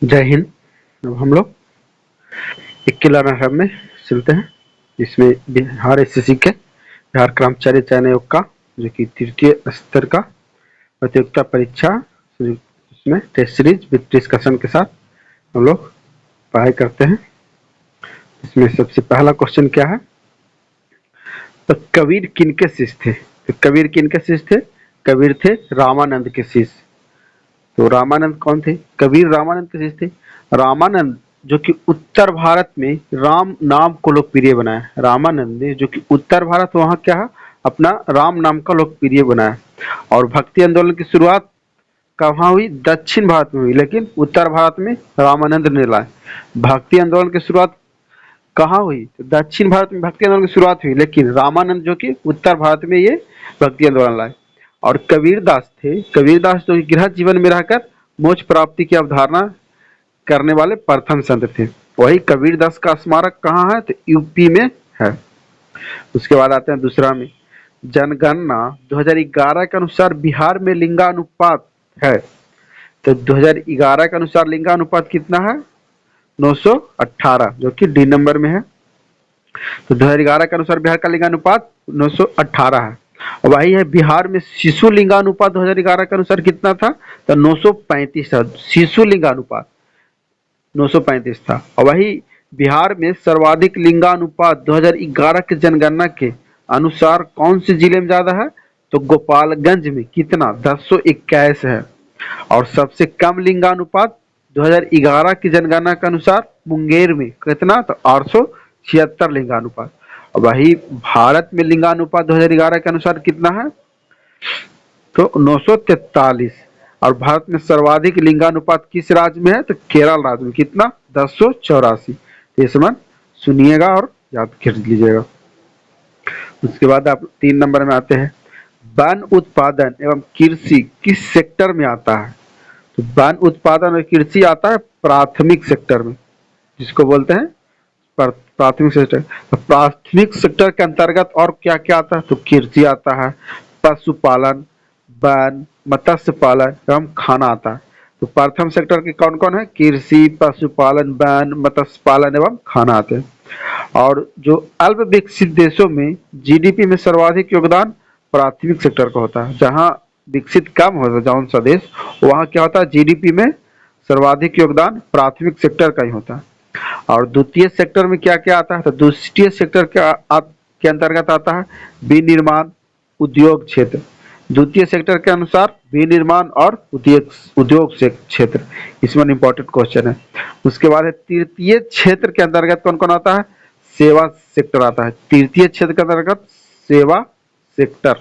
जय हिंद। अब हम लोग 21 हब में चलते हैं, इसमें बिहार एसएससी के बिहार कर्मचारी चयन आयोग का जो कि तृतीय स्तर का प्रतियोगिता परीक्षा, इसमें टेस्ट सीरीज विद डिस्कशन के साथ हम लोग पढ़ाई करते हैं। इसमें सबसे पहला क्वेश्चन क्या है, तो कबीर किनके शिष्य थे? तो कबीर किनके शिष्य थे? कबीर थे रामानंद के शिष्य। तो रामानंद कौन थे? कबीर रामानंद के शिष्य थे। रामानंद जो कि उत्तर भारत में राम नाम को लोकप्रिय बनाया। रामानंद ने जो कि उत्तर भारत वहाँ क्या है, अपना राम नाम का लोकप्रिय बनाया। और भक्ति आंदोलन की शुरुआत कहाँ हुई? दक्षिण भारत में हुई, लेकिन उत्तर भारत में रामानंद ने लाए। भक्ति आंदोलन की शुरुआत कहाँ हुई? तो दक्षिण भारत में भक्ति आंदोलन की शुरुआत हुई, लेकिन रामानंद जो कि उत्तर भारत में ये भक्ति आंदोलन लाए। और कबीरदास थे, कबीरदास जो गृह जीवन में रहकर मोक्ष प्राप्ति की अवधारणा करने वाले प्रथम संत थे। वही कबीरदास का स्मारक कहाँ है? तो यूपी में है। उसके बाद आते हैं दूसरा में, जनगणना 2011 के अनुसार बिहार में लिंगानुपात है। तो 2011 के अनुसार लिंगानुपात कितना है? 918, जो कि डी नंबर में है। तो 2011 के अनुसार बिहार का लिंगानुपात 918 है। वही है बिहार में शिशु लिंगानुपात 2011 के अनुसार कितना था? तो 935 था। शिशु लिंगानुपात 935 था। और वही बिहार में सर्वाधिक लिंगानुपात 2011 के जनगणना के अनुसार कौन से जिले में ज्यादा है? तो गोपालगंज में कितना? 1021 है। और सबसे कम लिंगानुपात 2011 की जनगणना के अनुसार मुंगेर में कितना? तो 876 लिंगानुपात। वही भारत में लिंगानुपात 2011 के अनुसार कितना है? तो 943। और भारत में सर्वाधिक लिंगानुपात किस राज्य में है? तो केरल राज्य में कितना? 1084। तो ये समान सुनिएगा और याद कर लीजिएगा। उसके बाद आप 3 नंबर में आते हैं, वन उत्पादन एवं कृषि किस सेक्टर में आता है? तो वन उत्पादन और कृषि आता है प्राथमिक सेक्टर में, जिसको बोलते हैं प्राथमिक सेक्टर। तो प्राथमिक सेक्टर के अंतर्गत और क्या क्या आता है? तो कृषि आता है, पशुपालन, वन, मत्स्य पालन एवं खाना आता है। तो प्रथम सेक्टर के कौन कौन है? कृषि, पशुपालन, वन, मत्स्य पालन एवं खाना आते हैं। और जो अल्प विकसित देशों में जीडीपी में सर्वाधिक योगदान प्राथमिक सेक्टर का होता है। जहाँ विकसित कम होता है जौन सा देश, वहाँ क्या होता है? जीडीपी में सर्वाधिक योगदान प्राथमिक सेक्टर का ही होता है। और द्वितीय सेक्टर में क्या क्या आता है? तो द्वितीय सेक्टर के अंतर्गत आता है विनिर्माण, उद्योग क्षेत्र। द्वितीय सेक्टर के अनुसार विनिर्माण और उद्योग से क्षेत्र, इसमें इंपॉर्टेंट क्वेश्चन है। उसके बाद है तृतीय क्षेत्र के अंतर्गत कौन कौन आता है? सेवा सेक्टर आता है। तृतीय क्षेत्र के अंतर्गत सेवा सेक्टर।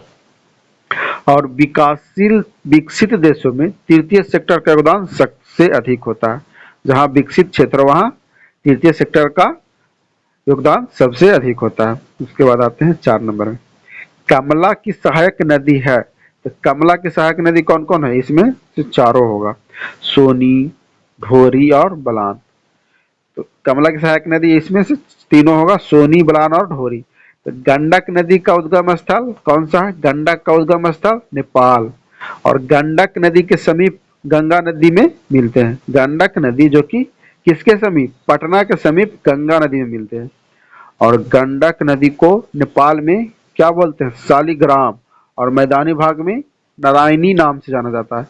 और विकासशील विकसित देशों में तृतीय सेक्टर का योगदान सबसे अधिक होता है। जहाँ विकसित क्षेत्र वहाँ तृतीय सेक्टर का योगदान सबसे अधिक होता है। उसके बाद आते हैं 4 नंबर में, कमला की सहायक नदी है। तो कमला की सहायक नदी कौन कौन है? इसमें से चारों होगा, सोनी, ढोरी और बलान। तो कमला की सहायक नदी इसमें से तीनों होगा, सोनी, बलान और ढोरी। तो गंडक नदी का उद्गम स्थल कौन सा है? गंडक का उद्गम स्थल नेपाल। और गंडक नदी के समीप गंगा नदी में मिलते हैं। गंडक नदी जो कि किसके समीप? पटना के समीप गंगा नदी में मिलते हैं। और गंडक नदी को नेपाल में क्या बोलते हैं? शालिग्राम। और मैदानी भाग में नारायणी नाम से जाना जाता है।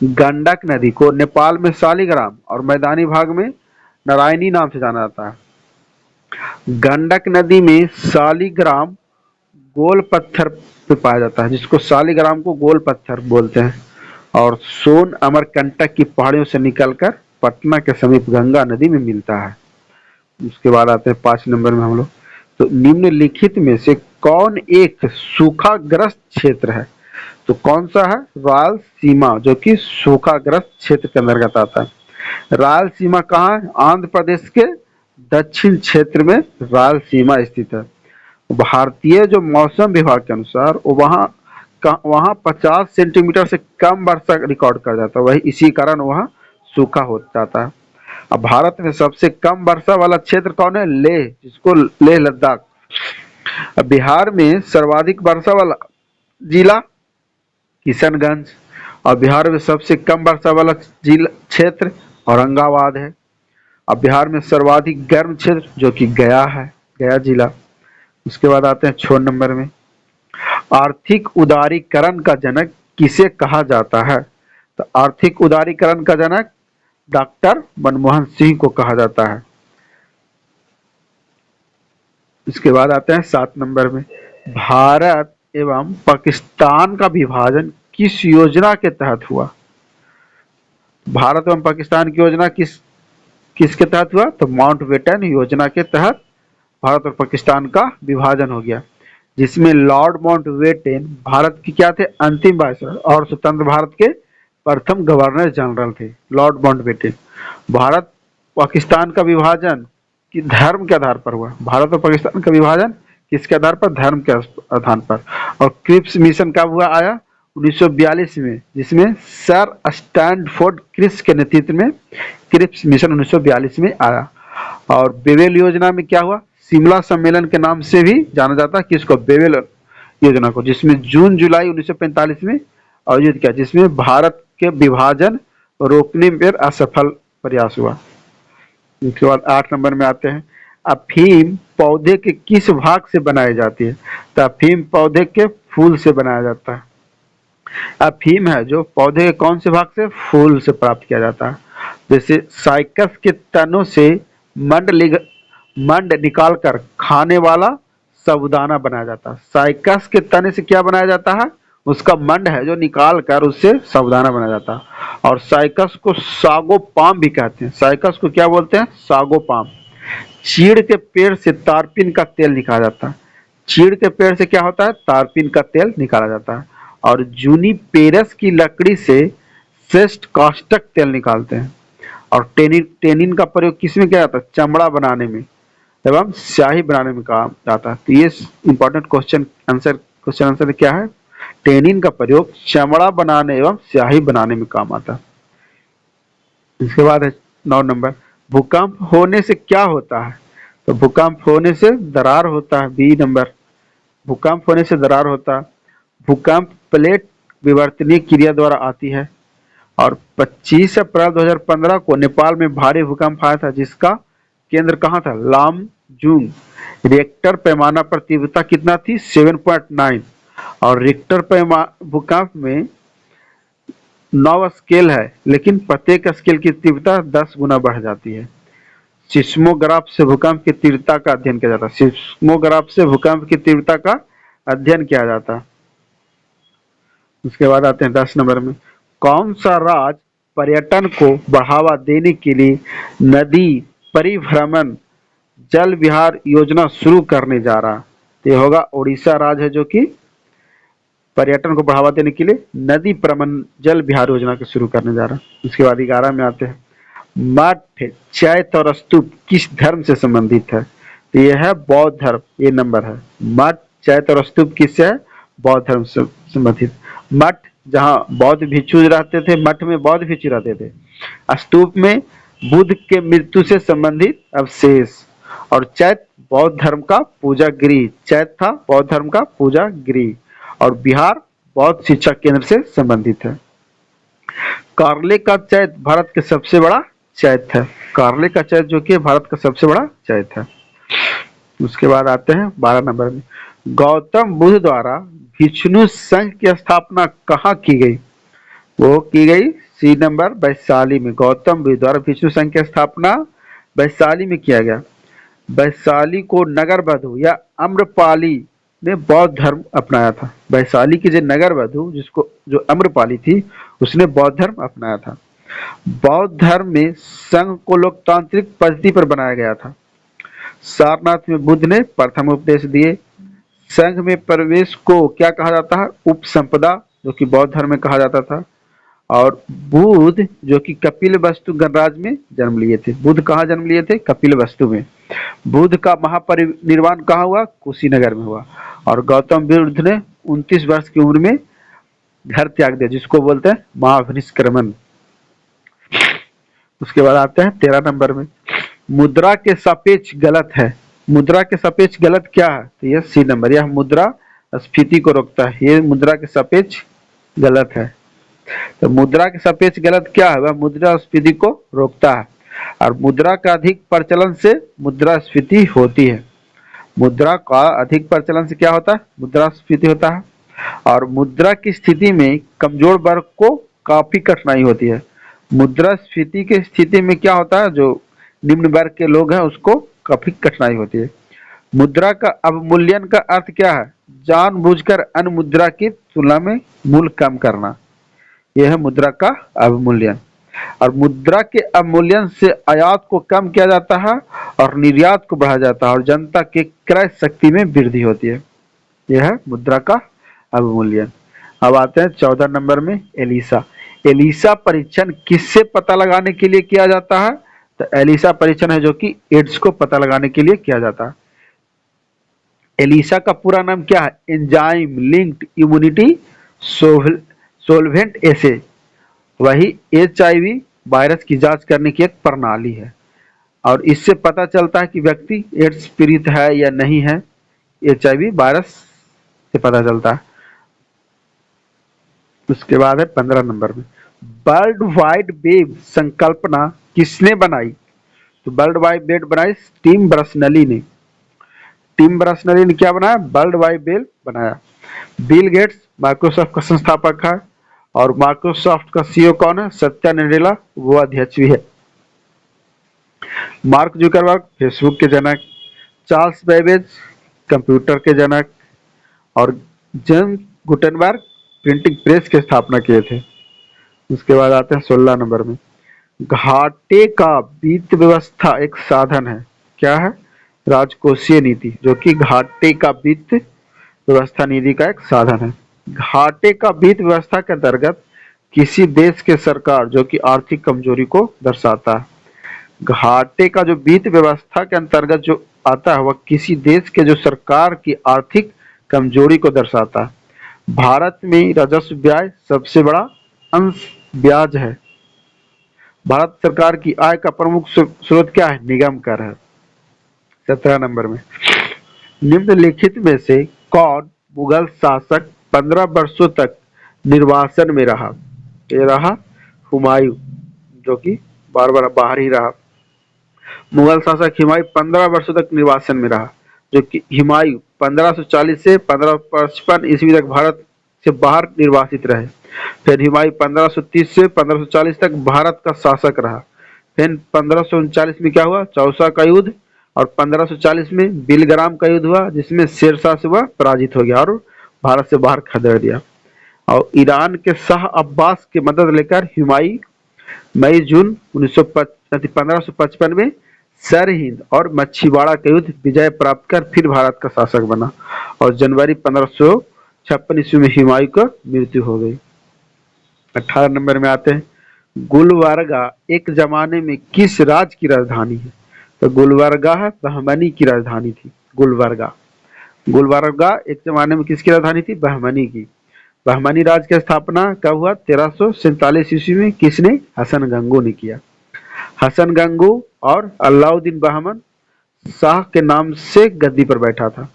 गंडक नदी को नेपाल में शालिग्राम और मैदानी भाग में नारायणी नाम से जाना जाता है। गंडक नदी में शालिग्राम गोल पत्थर पे पाया जाता है, जिसको शालिग्राम को गोल पत्थर बोलते हैं। और सोन अमरकंटक की पहाड़ियों से निकलकर पटना के समीप गंगा नदी में मिलता है। उसके बाद आते हैं 5 नंबर में हम लोग, तो निम्नलिखित में से कौन एक सूखाग्रस्त क्षेत्र है? तो कौन सा है? रायलसीमा, जो कि सूखाग्रस्त क्षेत्र के अंतर्गत आता है। रायलसीमा कहाँ है? आंध्र प्रदेश के दक्षिण क्षेत्र में रायलसीमा स्थित है। भारतीय जो मौसम विभाग के अनुसार वहाँ 50 सेंटीमीटर से कम वर्षा रिकॉर्ड कर जाता है, वही इसी कारण वहाँ सूखा हो जाता है। अब भारत में सबसे कम वर्षा वाला क्षेत्र कौन है? लेह, जिसको लेह लद्दाख। अब बिहार में सर्वाधिक वर्षा वाला जिला किशनगंज। और बिहार में सबसे कम वर्षा वाला जिला क्षेत्र औरंगाबाद है। अब बिहार में सर्वाधिक गर्म क्षेत्र जो कि गया है, गया जिला। उसके बाद आते हैं 6 नंबर में, आर्थिक उदारीकरण का जनक किसे कहा जाता है? तो आर्थिक उदारीकरण का जनक डॉक्टर मनमोहन सिंह को कहा जाता है। इसके बाद आते हैं 7 नंबर में, भारत एवं पाकिस्तान का विभाजन किस योजना के तहत हुआ? भारत एवं पाकिस्तान की योजना किसके तहत हुआ? तो माउंटबेटन योजना के तहत भारत और पाकिस्तान का विभाजन हो गया, जिसमें लॉर्ड माउंटबेटन भारत के क्या थे? अंतिम वायसराय और स्वतंत्र भारत के प्रथम गवर्नर जनरल थे लॉर्ड माउंटबेटन। भारत पाकिस्तान का विभाजन कि धर्म के आधार पर हुआ। भारत और पाकिस्तान का विभाजन किसके आधार पर? धर्म के आधार पर। और क्रिप्स मिशन कब हुआ आया? 1942 में, जिसमें सर स्टैनफोर्ड क्रिप्स के नेतृत्व में क्रिप्स मिशन 1942 में आया। और बेवेल योजना में क्या हुआ? शिमला सम्मेलन के नाम से भी जाना जाता है किसको? बेवेल योजना को, जिसमें जून जुलाई 1945 में आयोजित किया, जिसमें भारत के विभाजन रोकने में असफल प्रयास हुआ। उसके बाद 8 नंबर में आते हैं, अफीम पौधे के किस भाग से बनाई जाती है? तो अफीम पौधे के फूल से बनाया जाता है। अफीम है जो पौधे के कौन से भाग से? फूल से प्राप्त किया जाता है। जैसे साइकस के तनों से मंड निकालकर खाने वाला साबूदाना बनाया जाता है। साइकस के तने से क्या बनाया जाता है? उसका मंड है जो निकाल कर उससे साबूदाना बनाया जाता है। और साइकस को सागोपाम भी कहते हैं। साइकस को क्या बोलते हैं? सागोपाम। चीड़ के पेड़ से तारपीन का तेल निकाला जाता है। चीड़ के पेड़ से क्या होता है? तारपीन का तेल निकाला जाता है। और जूनिपेरस की लकड़ी से श्रेष्ठ काष्टक तेल निकालते हैं। और टेनिन का प्रयोग किसमें किया जाता है? चमड़ा बनाने में एवं स्याही बनाने में काम आता है। तो ये इंपॉर्टेंट क्वेश्चन आंसर क्या है? टेनिन का प्रयोग चमड़ा बनाने एवं स्याही बनाने में काम आता है। इसके बाद है 9 नंबर, भूकंप होने से क्या होता है? तो भूकंप होने से दरार होता है। बी नंबर, भूकंप होने से दरार होता है। भूकंप प्लेट विवर्तनीय क्रिया द्वारा आती है। और 25 अप्रैल 2015 को नेपाल में भारी भूकंप आया था, जिसका केंद्र कहाँ था? लामजुंग। रिक्टर पैमाना पर तीव्रता कितना थी? 7.9। और रिक्टर भूकंप में 9 स्केल है, लेकिन प्रत्येक स्केल की तीव्रता 10 गुना बढ़ जाती है। सिस्मोग्राफ से भूकंप की तीव्रता का अध्ययन किया जाता है। सिस्मोग्राफ से भूकंप की तीव्रता का अध्ययन किया जाता है। उसके बाद आते हैं 10 नंबर में, कौन सा राज्य पर्यटन को बढ़ावा देने के लिए नदी परिभ्रमण जल विहार योजना शुरू करने जा रहा? तो ये होगा उड़ीसा राज्य है, जो कि पर्यटन को बढ़ावा देने के लिए नदी प्रबंधन जल विहार योजना को शुरू करने जा रहा है। उसके बाद 11 में आते हैं, मठ, चैत्य और स्तूप किस धर्म से संबंधित है? तो यह है बौद्ध धर्म। ये नंबर है। मठ, चैत्य और स्तूप किससे है? बौद्ध धर्म से संबंधित। मठ जहाँ बौद्ध भिक्षु रहते थे, मठ में बौद्ध भिक्षु रहते थे। स्तूप में बुद्ध के मृत्यु से संबंधित अवशेष। और चैत्य बौद्ध धर्म का पूजा गृह, चैत्य था बौद्ध धर्म का पूजा गृह। और बिहार बौद्ध शिक्षा केंद्र से संबंधित है। कार्ले का चैत्य भारत के सबसे बड़ा चैत्य है। कार्ले का चैत्य जो कि भारत का सबसे बड़ा चैत्य है। उसके बाद आते हैं 12 नंबर में, गौतम बुद्ध द्वारा विष्णु संघ की स्थापना कहाँ की गई? वो की गई सी नंबर, वैशाली में। गौतम बुद्ध द्वारा विष्णु संघ की स्थापना वैशाली में किया गया। वैशाली को नगर वधु या अम्रपाली ने बौद्ध धर्म अपनाया था। वैशाली की जो नगर वधु जो अम्रपाली थी, उसने बौद्ध धर्म अपनाया था। बौद्ध धर्म में संघ को लोकतांत्रिक पद्धति पर बनाया गया था। सारनाथ में बुद्ध ने प्रथम उपदेश दिए। संघ में प्रवेश को क्या कहा जाता है? उपसंपदा, जो कि बौद्ध धर्म में कहा जाता था। और बुद्ध जो कि कपिलवस्तु गणराज्य में जन्म लिए थे। बुद्ध कहाँ जन्म लिए थे? कपिलवस्तु में। बुद्ध का महापरिनिर्वाण कहाँ हुआ? कुशीनगर में हुआ। और गौतम बुद्ध ने 29 वर्ष की उम्र में घर त्याग दिया, जिसको बोलते हैं महापरिनिष्क्रमण। उसके बाद आते हैं 13 नंबर में, मुद्रा के सापेक्ष गलत है। मुद्रा के सापेक्ष गलत क्या है? तो यह सी नंबर, यह मुद्रा स्फीति को रोकता है। ये मुद्रा के सापेक्ष गलत है। तो मुद्रा के सापेक्ष गलत क्या है, वह मुद्रास्फीति को रोकता है और मुद्रा का अधिक प्रचलन से मुद्रास्फीति होती है। मुद्रा का अधिक प्रचलन से क्या होता है, मुद्रास्फीति होता है। और मुद्रा की स्थिति में कमजोर वर्ग को काफी कठिनाई होती है। मुद्रास्फीति की स्थिति में क्या होता है, जो निम्न वर्ग के लोग हैं उसको काफी कठिनाई होती है। मुद्रा का अवमूल्यन का अर्थ क्या है, जानबूझकर अन्य मुद्रा की तुलना में मूल्य कम करना, यह है मुद्रा का अवमूल्यन। और मुद्रा के अवमूल्यन से आयात को कम किया जाता है और निर्यात को बढ़ाया जाता है और जनता के क्रय शक्ति में वृद्धि होती है, यह है मुद्रा का अवमूल्यन। अब आते हैं 14 नंबर में एलिसा। एलिसा परीक्षण किससे पता लगाने के लिए किया जाता है, तो एलिसा परीक्षण है जो कि एड्स को पता लगाने के लिए किया जाता है। एलिसा का पूरा नाम क्या है, एंजाइम लिंक्ड इम्यूनिटी सोल्वेंट एसे। वही HIV वायरस की जांच करने की एक प्रणाली है और इससे पता चलता है कि व्यक्ति एड्स पीड़ित है या नहीं है, HIV वायरस से पता चलता है। उसके बाद है 15 नंबर में, वर्ल्ड वाइड वेब संकल्पना किसने बनाई, तो वर्ल्ड वाइड वेब बनाई टिम बर्नर्स-ली ने। टिम बर्नर्स-ली ने क्या बनाया, वर्ल्ड वाइड वेब बनाया। बिल गेट्स माइक्रोसॉफ्ट का संस्थापक है और माइक्रोसॉफ्ट का CEO कौन है, सत्या नडेला, वो अध्यक्ष भी है। मार्क जुकरबर्ग फेसबुक के जनक, चार्ल्स बेबेज कंप्यूटर के जनक और जेम्स गुटेनबर्ग प्रिंटिंग प्रेस की स्थापना किए थे। उसके बाद आते हैं 16 नंबर में, घाटे का वित्त व्यवस्था एक साधन है, क्या है, राजकोषीय नीति, जो कि घाटे का वित्त व्यवस्था निधि का एक साधन है। घाटे का वित्त व्यवस्था के अंतर्गत किसी देश के सरकार जो कि आर्थिक कमजोरी को दर्शाता है। घाटे का जो वित्त व्यवस्था के अंतर्गत जो आता है वह किसी देश के जो सरकार की आर्थिक कमजोरी को दर्शाता है। भारत में राजस्व व्यय सबसे बड़ा अंश ब्याज है। भारत सरकार की आय का प्रमुख स्रोत क्या है, निगम कर है। 17 नंबर में, निम्नलिखित में से कौन मुगल शासक 15 वर्षों तक निर्वासन में रहा, ये रहा हुमायूं, जो कि बार बार बाहर ही रहा। मुगल शासक हुमायूं 15 वर्षों तक निर्वासन में रहा, जो कि हुमायूं 1540 से 1555 ईस्वी तक भारत से बाहर निर्वासित रहे। फिर हुमायूं 1530 से 1540 तक भारत का शासक रहा। फिर 1539 में क्या हुआ, चौसा का युद्ध, और 1540 में बिलग्राम का युद्ध हुआ जिसमें शेरशाह से वह पराजित हो गया और भारत से बाहर खदेड़ दिया। और ईरान के शाह अब्बास की मदद लेकर हुमायूं मई जून 1555 में सरहिंद और मच्छीवाड़ा के युद्ध विजय प्राप्त कर फिर भारत का शासक बना और जनवरी 1556 ईस्वी में हुमायूं का मृत्यु हो गई। 18 नंबर में आते हैं, गुलबर्गा एक जमाने में किस राज्य की राजधानी है, तो गुलबर्गा है बहमनी की राजधानी थी। गुलबर्गा गुलबर्गा एक जमाने में किसकी राजधानी थी, बहमनी की। बहमनी राज्य की स्थापना कब हुआ, 1347 ईस्वी में, किसने, हसन गंगू ने किया। हसन गंगू और अलाउद्दीन बहमन शाह के नाम से गद्दी पर बैठा था।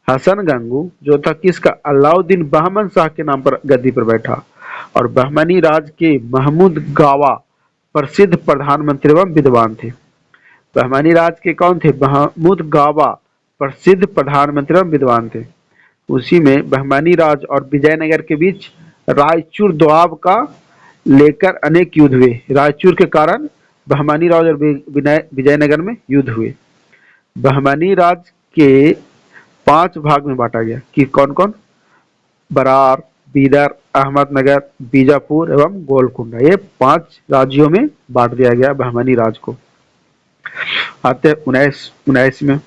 हसन गंगू जो था किसका, अलाउद्दीन बहमन शाह के नाम पर गद्दी पर बैठा। और बहमनी राज के महमूद गावा प्रसिद्ध प्रधानमंत्री एवं विद्वान थे। बहमनी राज के कौन थे, महमूद गावा प्रसिद्ध प्रधानमंत्री एवं विद्वान थे। उसी में बहमनी राज और विजयनगर के बीच रायचूर दोआब का लेकर अनेक युद्ध हुए। रायचूर के कारण बहमनी राज और विजयनगर में युद्ध हुए। बहमनी राज के 5 भाग में बांटा गया कि कौन कौन, बरार, बीदर, अहमदनगर, बीजापुर एवं गोलकुंडा, ये 5 राज्यों में बांट दिया गया बहमनी राज को। आते 19 में,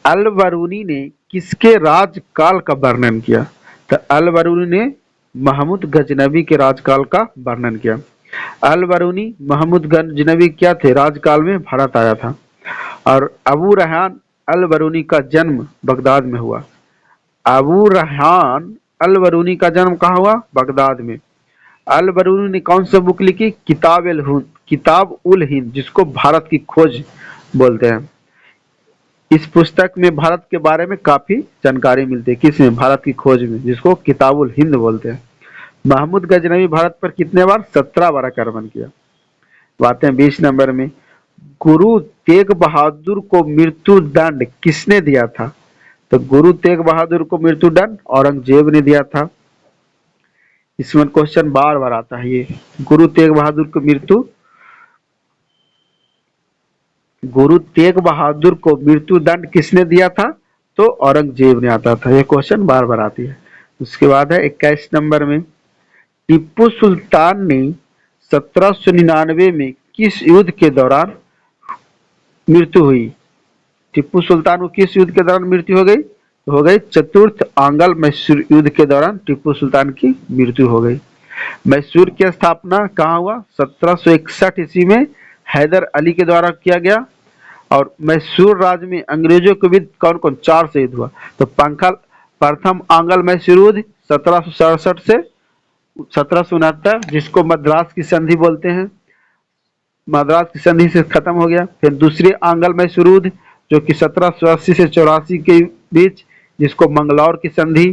अल बरूनी ने किसके राजकाल का वर्णन किया, तो अल बरूनी ने महमूद गजनबी के राजकाल का वर्णन किया। अल बरूनी महमूद गजनबी क्या थे, राजकाल में भारत आया था। और अबू रेहान अल बरूनी का जन्म बगदाद में हुआ। अबू रेहान अल बरूनी का जन्म कहाँ हुआ, बगदाद में। अल बरूनी ने कौन सा बुक लिखी, किताब उल हिंद, जिसको भारत की खोज बोलते हैं। इस पुस्तक में भारत के बारे में काफी जानकारी मिलती है, किसमें, भारत की खोज में, जिसको किताबुल हिंद बोलते हैं। महमूद गजनवी भारत पर कितने बार? 17 बार आक्रमण किया। बातें हैं 20 नंबर में, गुरु तेग बहादुर को मृत्यु दंड किसने दिया था? तो गुरु तेग बहादुर को मृत्यु दंड औरंगजेब ने दिया था। इसमें क्वेश्चन बार बार आता है ये, गुरु तेग बहादुर को मृत्यु दंड किसने दिया था? तो औरंगजेब ने आता था। ये क्वेश्चन बार बार आती है। उसके बाद है 21 नंबर में, टीपू सुल्तान ने 1799 में किस युद्ध के दौरान मृत्यु हुई? टीपू सुल्तान को किस युद्ध के दौरान मृत्यु हो गई? हो गई चतुर्थ आंग्ल मैसूर युद्ध के दौरान टीपू सुल्तान की मृत्यु हो गई। मैसूर की स्थापना कहाँ हुआ? 1761 ईस्वी में हैदर अली के द्वारा किया गया। और मैसूर राज्य में अंग्रेजों के विरुद्ध कौन कौन? 4 से युद्ध हुआ। तो प्रथम आंग्ल मैसूर युद्ध 1767 से 1769, जिसको मद्रास की संधि बोलते हैं, मद्रास की संधि से खत्म हो गया। फिर दूसरी आंग्ल मैसूर युद्ध जो कि 1780 से 84 के बीच, जिसको मंगलौर की संधि।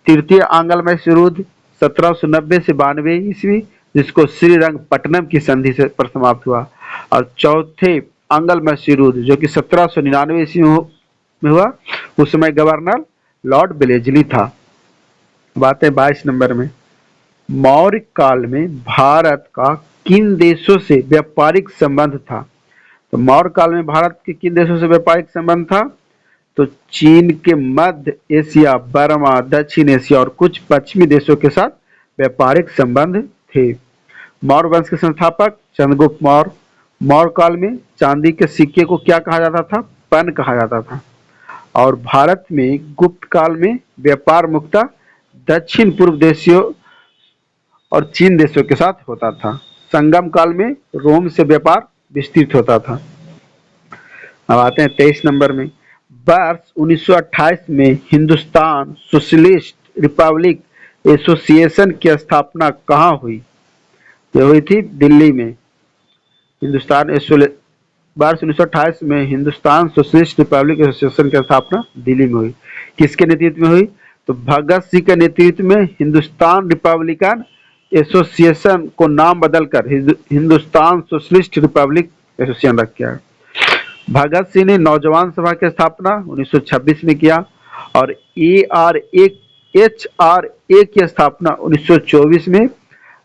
तृतीय आंग्ल मैसूर युद्ध 1790 से 92 ईस्वी, जिसको श्रीरंगपट्टनम की संधि से पर समाप्त हुआ। और चौथे आंग्ल मैसूर युद्ध जो कि 1799 ईस्वी में हुआ, उस समय गवर्नर लॉर्ड बेलेजली था। बात है 22 नंबर में, मौर्य काल में भारत का किन देशों से व्यापारिक संबंध था? तो मौर्य काल में भारत के किन देशों से व्यापारिक संबंध था? तो चीन के मध्य एशिया, बर्मा, दक्षिण एशिया और कुछ पश्चिमी देशों के साथ व्यापारिक संबंध थे। मौर्य वंश के संस्थापक चंद्रगुप्त मौर्य। मौर्य काल में चांदी के सिक्के को क्या कहा जाता था? पन कहा जाता था। और भारत में गुप्त काल में व्यापार मुख्यतः दक्षिण पूर्व देशों और चीन देशों के साथ होता था। संगम काल में रोम से व्यापार विस्तृत होता था। अब आते हैं 23 नंबर में, वर्ष 1928 में हिंदुस्तान सोशलिस्ट रिपब्लिक एसोसिएशन की स्थापना कहाँ हुई? ये हुई थी दिल्ली में। वर्ष 1928 में हिंदुस्तान सोशलिस्ट रिपब्लिक एसोसिएशन की स्थापना दिल्ली में हुई। किसके नेतृत्व में हुई? तो भगत सिंह के नेतृत्व में हिंदुस्तान रिपब्लिकन एसोसिएशन को नाम बदलकर हिंदुस्तान सोशलिस्ट रिपब्लिक एसोसिएशन रख दिया। भगत सिंह ने नौजवान सभा की स्थापना 1926 में किया और HRA की स्थापना 1924 में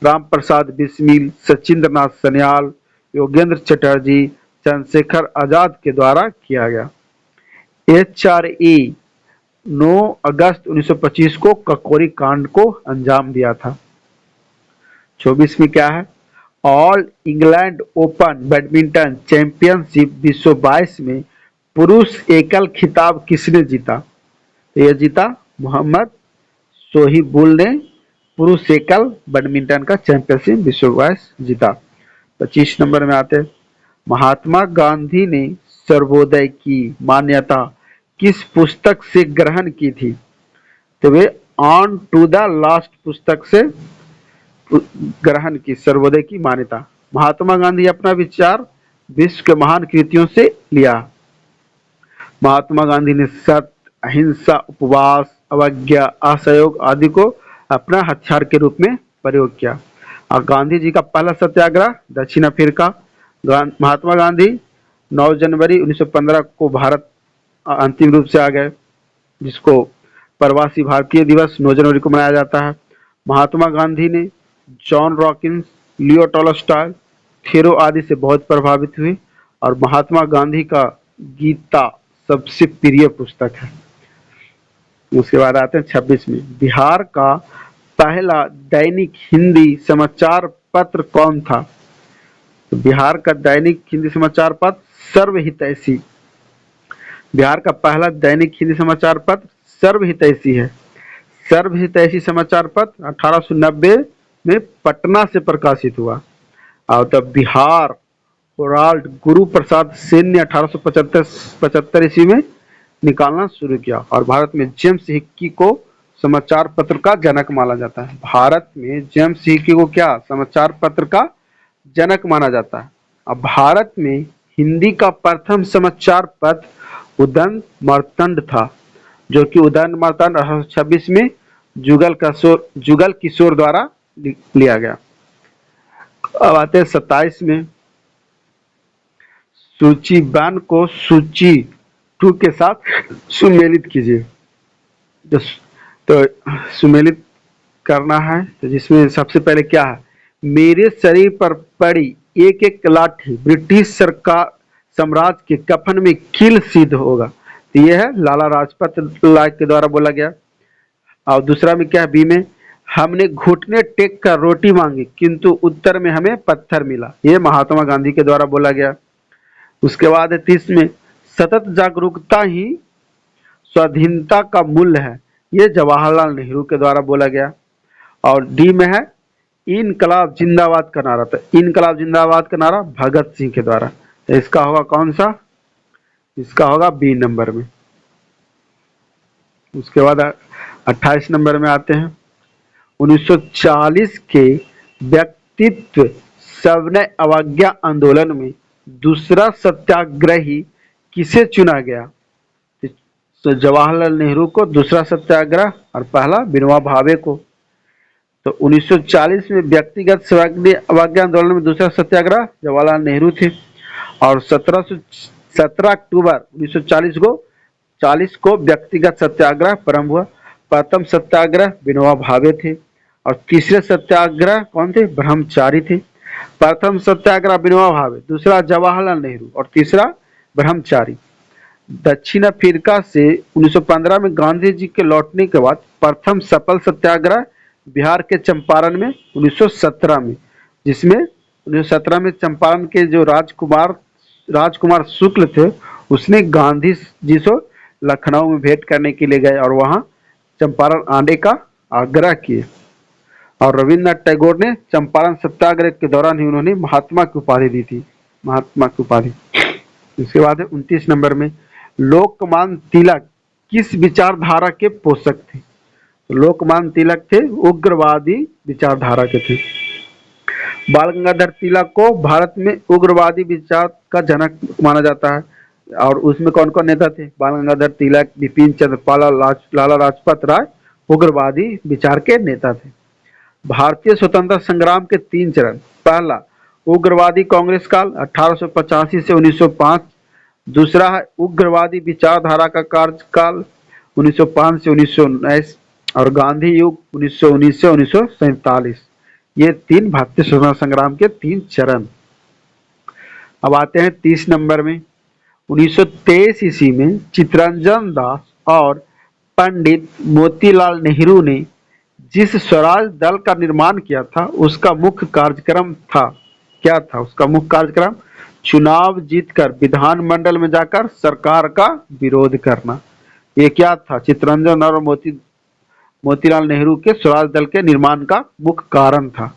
राम प्रसाद बिस्मिल, सचिंद्र नाथ सन्याल, योगेंद्र चटर्जी, चंद्रशेखर आजाद के द्वारा किया गया। HRA 9 अगस्त 1925 को ककोरी कांड को अंजाम दिया था। 24 में क्या है? All England open badminton championship 2022 में पुरुष एकल खिताब किसने जीता? तो यह जीता मोहम्मद सोहिबुल ने पुरुष एकल बैडमिंटन का चैंपियनशिप 2022 जीता। 25 नंबर में आते, महात्मा गांधी ने सर्वोदय की मान्यता किस पुस्तक से ग्रहण की थी? तो वे ऑन टू द लास्ट पुस्तक से ग्रहण की सर्वोदय की मान्यता। महात्मा गांधी अपना विचार विश्व के महान कृतियों से लिया। महात्मा गांधी ने सत्य, अहिंसा, उपवास, अवज्ञा, असहयोग आदि को अपना हथियार के रूप में प्रयोग किया। और गांधी जी का पहला सत्याग्रह दक्षिण अफ्रीका। महात्मा गांधी 9 जनवरी 1915 को भारत अंतिम रूप से आ गए, जिसको प्रवासी भारतीय दिवस 9 जनवरी को मनाया जाता है। महात्मा गांधी ने जॉन रॉकिंस, लियो टॉलस्टॉय, थेरो आदि से बहुत प्रभावित हुए और महात्मा गांधी का गीता सबसे प्रिय पुस्तक है। उसके बाद आते हैं 26 में, बिहार का पहला दैनिक हिंदी समाचार पत्र कौन था? तो बिहार का दैनिक हिंदी समाचार पत्र सर्वहितैषी। बिहार का पहला दैनिक हिंदी समाचार पत्र सर्वहितैषी है। सर्वहितैषी समाचार पत्र 1890 में पटना से प्रकाशित हुआ। और तब बिहार हेराल्ड गुरु प्रसाद सेन ने 1875 ईस्वी में निकालना शुरू किया और भारत में जेम्स हिक्की को समाचार पत्र का जनक माना जाता है। भारत में जेम्स हिक्की को क्या समाचार पत्र का जनक माना जाता है। अब भारत में हिंदी का प्रथम समाचार पत्र उदंत मार्तंड था, जो कि उदंत मार्तंड 1826 में जुगल किशोर द्वारा लिया गया। अब आते हैं 27 में, सूची 1 को सूची 2 के साथ सुमेलित कीजिए। तो सुमेलित करना है, तो जिसमें सबसे पहले क्या है, मेरे शरीर पर पड़ी एक एक लाठी ब्रिटिश सरकार साम्राज्य के कफन में कील सिद्ध होगा। तो यह है लाला लाजपत राय के द्वारा बोला गया। और दूसरा में क्या है, बी में, हमने घुटने टेक कर रोटी मांगी किंतु उत्तर में हमें पत्थर मिला। ये महात्मा गांधी के द्वारा बोला गया। उसके बाद 30 में, सतत जागरूकता ही स्वाधीनता का मूल्य है। ये जवाहरलाल नेहरू के द्वारा बोला गया। और डी में है, इनकलाब जिंदाबाद का नारा। था इनकलाब जिंदाबाद का नारा भगत सिंह के द्वारा। तो इसका होगा कौन सा, इसका होगा बी नंबर में। उसके बाद 28 नंबर में आते हैं, 1940 के व्यक्तित्व सविनय अवज्ञा आंदोलन में दूसरा सत्याग्रही किसे चुना गया। तो जवाहरलाल नेहरू को दूसरा सत्याग्रह और पहला विनोबा भावे को। तो 1940 में व्यक्तिगत अवज्ञा आंदोलन में दूसरा सत्याग्रह जवाहरलाल नेहरू थे। और 17 अक्टूबर 1940 को व्यक्तिगत सत्याग्रह प्रारंभ हुआ। प्रथम सत्याग्रह विनोबा भावे थे और तीसरे सत्याग्रह कौन थे, ब्रह्मचारी थे। प्रथम सत्याग्रह विनोबा भावे, दूसरा जवाहरलाल नेहरू और तीसरा ब्रह्मचारी। दक्षिण अफ्रीका से 1915 में गांधी जी के लौटने के बाद प्रथम सफल सत्याग्रह बिहार के चंपारण में 1917 में, जिसमें 1917 में चंपारण के जो राजकुमार शुक्ल थे, उसने गांधी जी से लखनऊ में भेंट करने के लिए गए और वहां चंपारण आने का आग्रह किए। और रविन्द्रनाथ टैगोर ने चंपारण सत्याग्रह के दौरान ही उन्होंने महात्मा की उपाधि दी थी, महात्मा की उपाधि। इसके बाद 29 नंबर में, लोकमान्य तिलक किस विचारधारा के पोषक थे। तो लोकमान्य तिलक थे उग्रवादी विचारधारा के थे। बाल गंगाधर तिलक को भारत में उग्रवादी विचार का जनक माना जाता है। और उसमें कौन कौन नेता थे, बाल गंगाधर तिलक, बिपिन चंद्र पाल, लाला लाजपत राय उग्रवादी विचार के नेता थे। भारतीय स्वतंत्रता संग्राम के 3 चरण। पहला, उग्रवादी कांग्रेस काल 1885 से 1905। दूसरा है उग्रवादी विचारधारा का कार्यकाल 1905 से 1919। और गांधी युग 1919 से 1947। ये 3 भारतीय स्वतंत्रता संग्राम के 3 चरण। अब आते हैं 30 नंबर में, 1923 ईस्वी में चित्तरंजन दास और पंडित मोतीलाल नेहरू ने जिस स्वराज दल का निर्माण किया था उसका मुख्य कार्यक्रम था, क्या था उसका मुख्य कार्यक्रम, चुनाव जीतकर विधानमंडल में जाकर सरकार का विरोध करना। ये क्या था, चित्तरंजन और मोतीलाल नेहरू के स्वराज दल के निर्माण का मुख्य कारण था।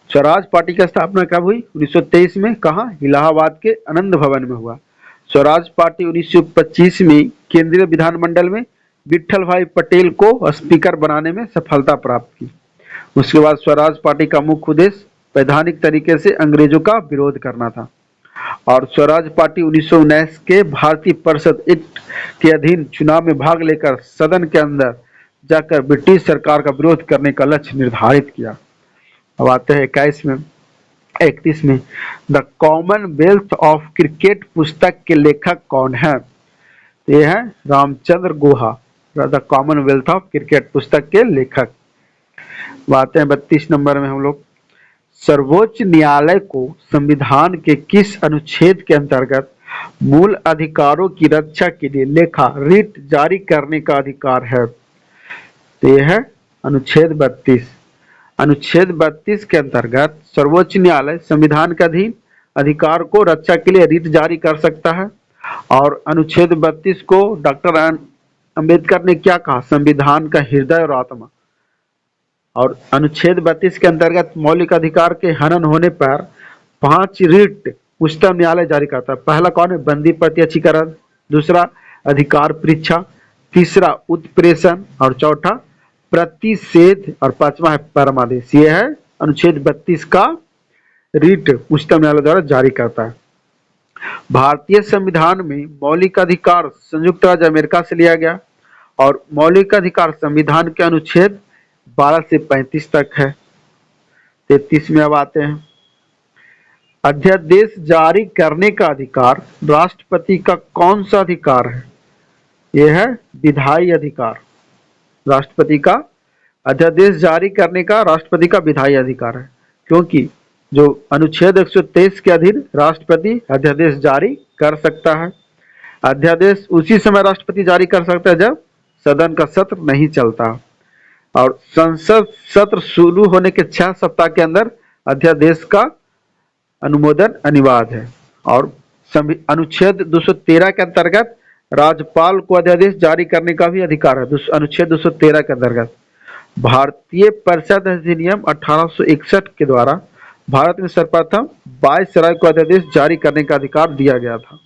स्वराज पार्टी की स्थापना कब हुई, 1923 में। कहा, इलाहाबाद के आनंद भवन में हुआ। स्वराज पार्टी 1925 में केंद्रीय विधानमंडल में विट्ठल भाई पटेल को स्पीकर बनाने में सफलता प्राप्त की। उसके बाद स्वराज पार्टी का मुख्य उद्देश्य वैधानिक तरीके से अंग्रेजों का विरोध करना था। और स्वराज पार्टी 1919 के भारतीय परिषद एक्ट के अधीन चुनाव में भाग लेकर सदन के अंदर जाकर ब्रिटिश सरकार का विरोध करने का लक्ष्य निर्धारित किया। अब आते हैं 31 में, द कॉमनवेल्थ ऑफ क्रिकेट पुस्तक के लेखक कौन है। तो ये है Ramachandra Guha, the Commonwealth of cricket पुस्तक के लेखक। आते हैं 32 नंबर में हम लोग, सर्वोच्च न्यायालय को संविधान के किस अनुच्छेद के अंतर्गत मूल अधिकारों की रक्षा के लिए लेखा रिट जारी करने का अधिकार है। तो यह है अनुच्छेद 32। अनुच्छेद 32 के अंतर्गत सर्वोच्च न्यायालय संविधान के अधीन अधिकार को रक्षा के लिए रिट जारी कर सकता है। और अनुच्छेद 32 को डॉक्टर अंबेडकर ने क्या कहा, संविधान का हृदय और आत्मा। और अनुच्छेद 32 के अंतर्गत मौलिक अधिकार के हनन होने पर 5 रिट उच्चतम न्यायालय जारी करता है। पहला कौन है, बंदी प्रत्यक्षीकरण। दूसरा अधिकार परीक्षा। तीसरा उत्प्रेषण। और चौथा प्रतिषेध। और पांचवा है परमादेश। ये है अनुच्छेद 32 का रिट उच्चतम न्यायालय द्वारा जारी करता है। भारतीय संविधान में मौलिक अधिकार संयुक्त राज्य अमेरिका से लिया गया और मौलिक अधिकार संविधान के अनुच्छेद 12 से 35 तक है। 33 में अब आते हैं। अध्यादेश जारी करने का अधिकार राष्ट्रपति का कौन सा अधिकार है? यह है विधायी अधिकार। राष्ट्रपति का अध्यादेश जारी करने का राष्ट्रपति का विधायी अधिकार है, क्योंकि जो अनुच्छेद 123 के अधीन राष्ट्रपति अध्यादेश जारी कर सकता है। अध्यादेश उसी समय राष्ट्रपति जारी कर सकता है जब सदन का सत्र नहीं चलता, और संसद सत्र शुरू होने के 6 सप्ताह के अंदर अध्यादेश का अनुमोदन अनिवार्य है। और अनुच्छेद 213 के अंतर्गत राज्यपाल को अध्यादेश जारी करने का भी अधिकार है। अनुच्छेद 213 के अंतर्गत भारतीय परिषद अधिनियम 1861 के द्वारा भारत में सर्वप्रथम वायसराय को अध्यादेश जारी करने का अधिकार दिया गया था।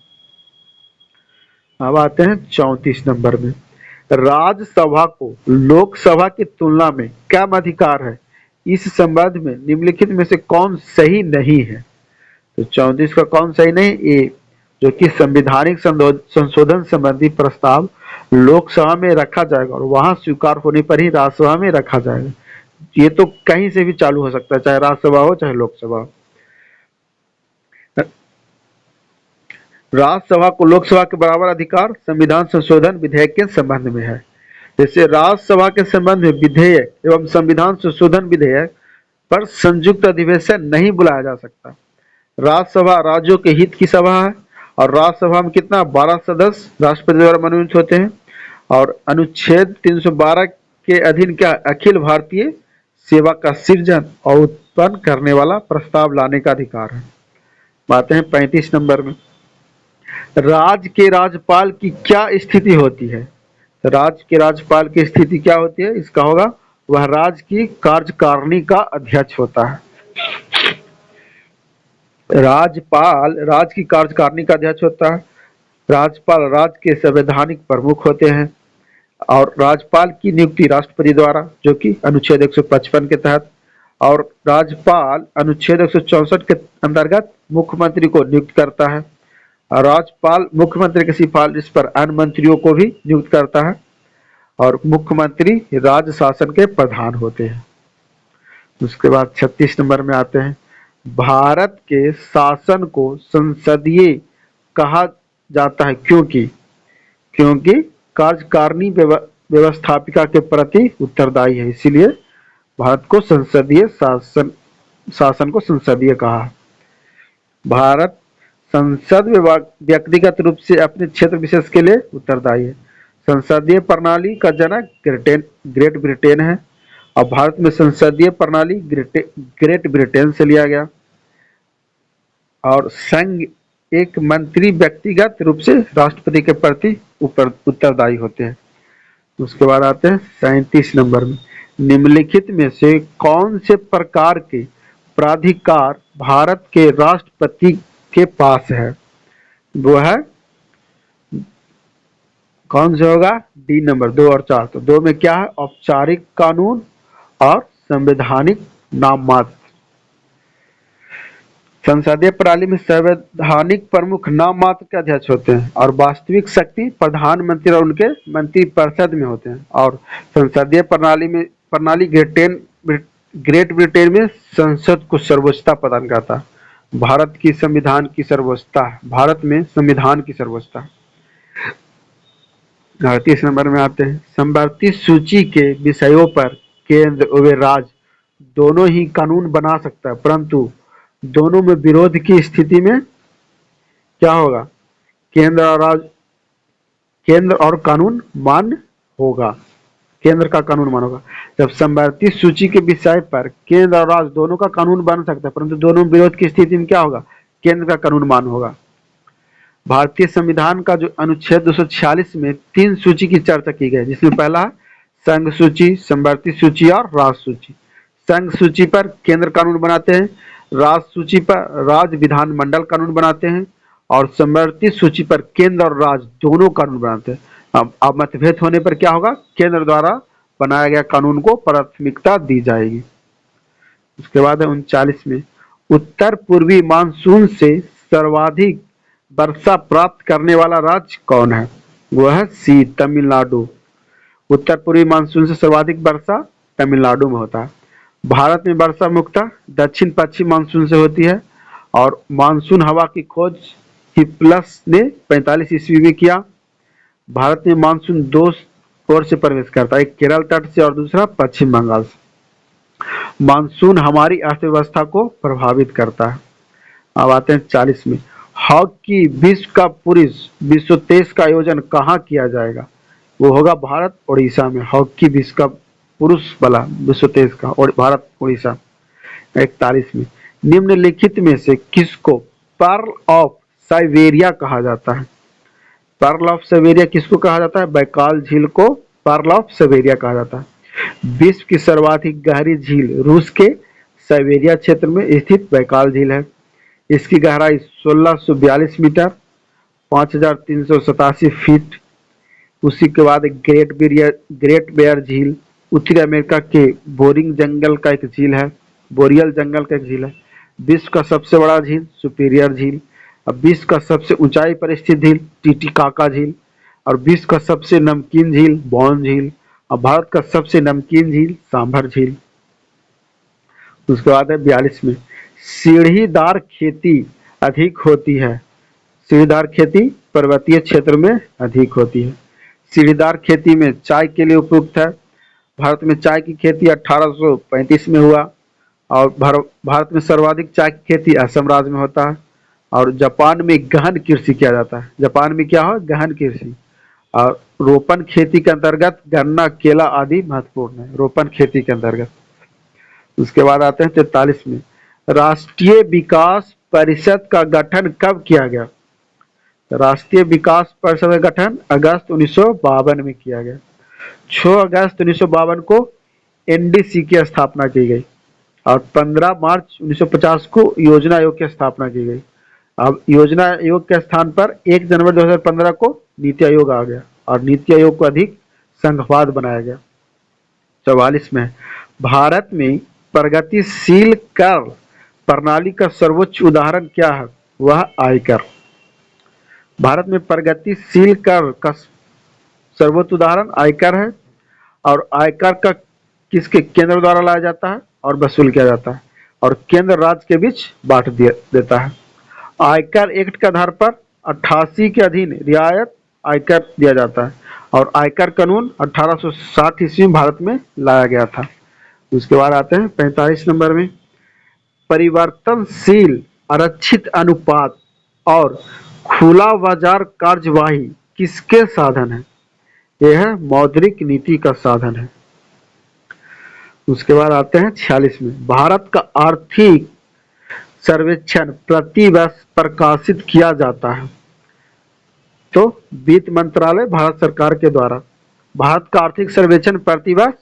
अब आते हैं 34 नंबर में। राज्यसभा को लोकसभा की तुलना में कम अधिकार है, इस संबंध में निम्नलिखित में से कौन सही नहीं है? तो 34 का कौन सही नहीं? ए, जो कि संवैधानिक संशोधन संबंधी प्रस्ताव लोकसभा में रखा जाएगा और वहां स्वीकार होने पर ही राज्यसभा में रखा जाएगा। ये तो कहीं से भी चालू हो सकता है, चाहे राज्यसभा हो चाहे लोकसभा हो। राज्यसभा को लोकसभा के बराबर अधिकार संविधान संशोधन विधेयक के संबंध में है। जैसे राज्यसभा के संबंध में विधेयक एवं संविधान संशोधन विधेयक पर संयुक्त अधिवेशन नहीं बुलाया जा सकता। राज्यसभा राज्यों के हित की सभा है और राज्यसभा में कितना 12 सदस्य राष्ट्रपति द्वारा मनोनीत होते हैं, और अनुच्छेद 312 के अधीन क्या अखिल भारतीय सेवा का सृजन और उत्पन्न करने वाला प्रस्ताव लाने का अधिकार है। बातें हैं 35 नंबर में। राज्य के राज्यपाल की क्या स्थिति होती है? राज्य के राज्यपाल की स्थिति क्या होती है? इसका होगा वह राज्य की कार्यकारिणी का अध्यक्ष होता है। राज्यपाल राज्य की कार्यकारिणी का अध्यक्ष होता है। राज्यपाल राज्य के संवैधानिक प्रमुख होते हैं, और राज्यपाल की नियुक्ति राष्ट्रपति द्वारा, जो कि अनुच्छेद 155 के तहत, और राज्यपाल अनुच्छेद 164 के अंतर्गत मुख्यमंत्री को नियुक्त करता है, और राज्यपाल मुख्यमंत्री की सिफारिश पर अन्य मंत्रियों को भी नियुक्त करता है, और मुख्यमंत्री राज्य शासन के प्रधान होते हैं। उसके बाद 36 नंबर में आते हैं। भारत के शासन को संसदीय कहा जाता है क्योंकि कार्यकारिणी व्यवस्थापिका के प्रति उत्तरदायी है, इसीलिए भारत को संसदीय शासन को संसदीय कहा। भारत संसद विभाग व्यक्तिगत रूप से अपने क्षेत्र विशेष के लिए उत्तरदायी है। संसदीय प्रणाली का जनक ग्रेट ब्रिटेन है, और भारत में संसदीय प्रणाली ग्रेट ब्रिटेन से लिया गया। और संघ एक मंत्री व्यक्तिगत रूप से राष्ट्रपति के प्रति उत्तरदायी होते हैं। उसके बाद आते हैं 37 नंबर में। निम्नलिखित में से कौन से प्रकार के प्राधिकार भारत के राष्ट्रपति के पास है? वो है कौन से होगा? डी नंबर 2 और 4। तो 2 में क्या है? औपचारिक कानून और संवैधानिक नाम मात्र। संसदीय प्रणाली में संवैधानिक प्रमुख नाम मात्र के अध्यक्ष होते हैं, और वास्तविक शक्ति प्रधानमंत्री और उनके मंत्रिपरिषद में होते हैं। और संसदीय प्रणाली ग्रेट ब्रिटेन में संसद को सर्वोच्चता प्रदान करता है। भारत की संविधान की सर्वोच्चता, भारत में संविधान की सर्वोच्चता। 38 नंबर में आते हैं। संवर्ती सूची के विषयों पर केंद्र व राज्य दोनों ही कानून बना सकता है, परंतु दोनों में विरोध की स्थिति में क्या होगा? केंद्र और कानून मान्य होगा, केंद्र का कानून मान्य होगा। जब संवर्ती सूची के विषय पर केंद्र और राज्य दोनों का कानून बन सकता है, परंतु दोनों विरोध की स्थिति में क्या होगा? केंद्र का कानून मान्य होगा। भारतीय संविधान का जो अनुच्छेद 246 में 3 सूची की चर्चा की गई, जिसमें पहला है संघ सूची, संवर्ती सूची और राज्य सूची। संघ सूची पर केंद्र कानून बनाते हैं, राज्य सूची पर राज्य विधानमंडल कानून बनाते हैं, और संवर्ती सूची पर केंद्र और राज्य दोनों कानून बनाते हैं। अब मतभेद होने पर क्या होगा? केंद्र द्वारा बनाया गया कानून को प्राथमिकता दी जाएगी। उसके बाद है 39 में। उत्तर पूर्वी मानसून से सर्वाधिक वर्षा प्राप्त करने वाला राज्य कौन है? वह है सी तमिलनाडु। उत्तर पूर्वी मानसून से सर्वाधिक वर्षा तमिलनाडु में होता है। भारत में वर्षा मुख्यतः दक्षिण पश्चिम मानसून से होती है और मानसून हवा की खोज हिप्पलस ने 45 ईस्वी में किया। भारत में मानसून दो ओर से प्रवेश करता है, एक केरल तट से और दूसरा पश्चिम बंगाल से। मानसून हमारी अर्थव्यवस्था को प्रभावित करता है। अब आते हैं 40 में। हॉकी विश्व कप पुरुष विश्व तेईस का आयोजन कहाँ किया जाएगा? वो होगा भारत उड़ीसा में। हॉकी विश्व कप पुरुष वाला विश्व तेईस का और भारत उड़ीसा। 41 में। निम्नलिखित में से किसको पर्ल ऑफ साइबेरिया कहा जाता है? पर्ल ऑफ साइबेरिया किसको कहा जाता है? बैकाल झील को पर्ल ऑफ साइबेरिया कहा जाता है। विश्व की सर्वाधिक गहरी झील रूस के साइबेरिया क्षेत्र में स्थित बैकाल झील है। इसकी गहराई 1642 मीटर 5387 फीट। उसी के बाद एक ग्रेट बेयर झील उत्तरी अमेरिका के बोरिंग जंगल का एक झील है, बोरियल जंगल का एक झील है। विश्व का सबसे बड़ा झील सुपीरियर झील। अब विश्व का सबसे ऊंचाई पर स्थित झील टीटीकाका झील। और विश्व का सबसे नमकीन झील बॉन झील। और भारत का सबसे नमकीन झील सांभर झील। उसके बाद है 42 में। सीढ़ीदार खेती अधिक होती है। सीढ़ीदार खेती पर्वतीय क्षेत्र में अधिक होती है। सीढ़ीदार खेती में चाय के लिए उपयुक्त है। भारत में चाय की खेती 1835 में हुआ और भारत में सर्वाधिक चाय की खेती असम राज्य में होता है। और जापान में गहन कृषि किया जाता है। जापान में क्या हो? गहन कृषि। और रोपण खेती के अंतर्गत गन्ना केला आदि महत्वपूर्ण है, रोपण खेती के अंतर्गत। उसके बाद आते हैं 43 में। राष्ट्रीय विकास परिषद का गठन कब किया गया? राष्ट्रीय विकास परिषद का गठन अगस्त 1952 में किया गया। 6 अगस्त 1952 को एनडीसी की स्थापना की गई और 15 मार्च 1950 को योजना आयोग की स्थापना की गई। अब योजना आयोग के स्थान पर 1 जनवरी 2015 को नीति आयोग आ गया और नीति आयोग को अधिक संघवाद बनाया गया। 44 में। भारत में प्रगतिशील कर प्रणाली का सर्वोच्च उदाहरण क्या है? वह आयकर। भारत में प्रगतिशील कर का सर्वोच्च उदाहरण आयकर है। और आयकर का किसके केंद्र द्वारा लाया जाता है और वसूल किया जाता है और केंद्र राज्य के बीच बांट देता है। आयकर एक्ट के आधार पर 88 के अधीन रियायत आयकर दिया जाता है और आयकर कानून 1860 ईस्वी में भारत में लाया गया था। उसके बाद आते हैं 45 नंबर में। परिवर्तनशील आरक्षित अनुपात और खुला बाजार कार्यवाही किसके साधन है? यह मौद्रिक नीति का साधन है। उसके बाद आते हैं 46 में। भारत का आर्थिक सर्वेक्षण प्रति वर्ष प्रकाशित किया जाता है। तो वित्त मंत्रालय भारत सरकार के द्वारा भारत का आर्थिक सर्वेक्षण प्रति वर्ष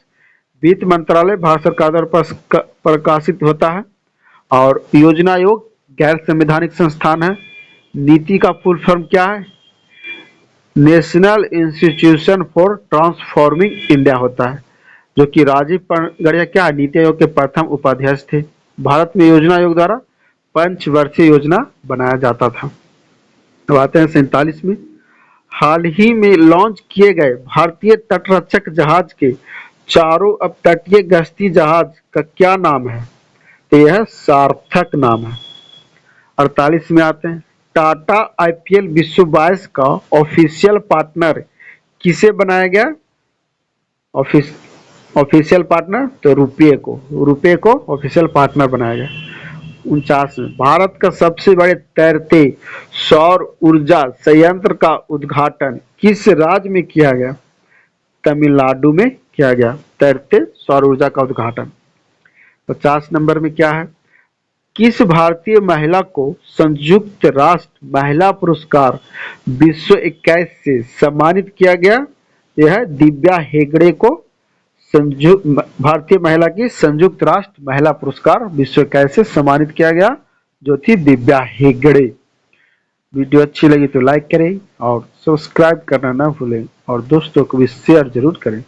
वित्त मंत्रालय भारत सरकार द्वारा प्रकाशित होता है। और योजना आयोग गैर संवैधानिक संस्थान है। नीति का फुल फॉर्म क्या है? National institution for transforming India होता है, जो कि राजीव गढ़िया क्या है? नीति आयोग के प्रथम उपाध्यक्ष थे। भारत में योजना आयोग द्वारा पंचवर्षीय योजना बनाया जाता था। अब आते हैं 47 में। हाल ही में लॉन्च किए गए भारतीय तटरक्षक जहाज के चारों अपतटीय गश्ती जहाज का क्या नाम है? तो यह सार्थक नाम है। 48 में आते हैं। टाटा आईपीएल विश्व 22 का ऑफिशियल पार्टनर किसे बनाया गया? ऑफिशियल पार्टनर तो रुपये को ऑफिशियल पार्टनर बनाया गया। 49 में। भारत का सबसे बड़े तैरते सौर ऊर्जा संयंत्र का उद्घाटन किस राज्य में किया गया? तमिलनाडु में किया गया तैरते सौर ऊर्जा का उद्घाटन। 50 नंबर में क्या है? किस भारतीय महिला को संयुक्त राष्ट्र महिला पुरस्कार विश्व 21 से सम्मानित किया गया? यह दिव्या हेगड़े को भारतीय महिला की संयुक्त राष्ट्र महिला पुरस्कार विश्व 21 से सम्मानित किया गया, जो थी दिव्या हेगड़े। वीडियो अच्छी लगी तो लाइक करें और सब्सक्राइब करना ना भूलें और दोस्तों को भी शेयर जरूर करें।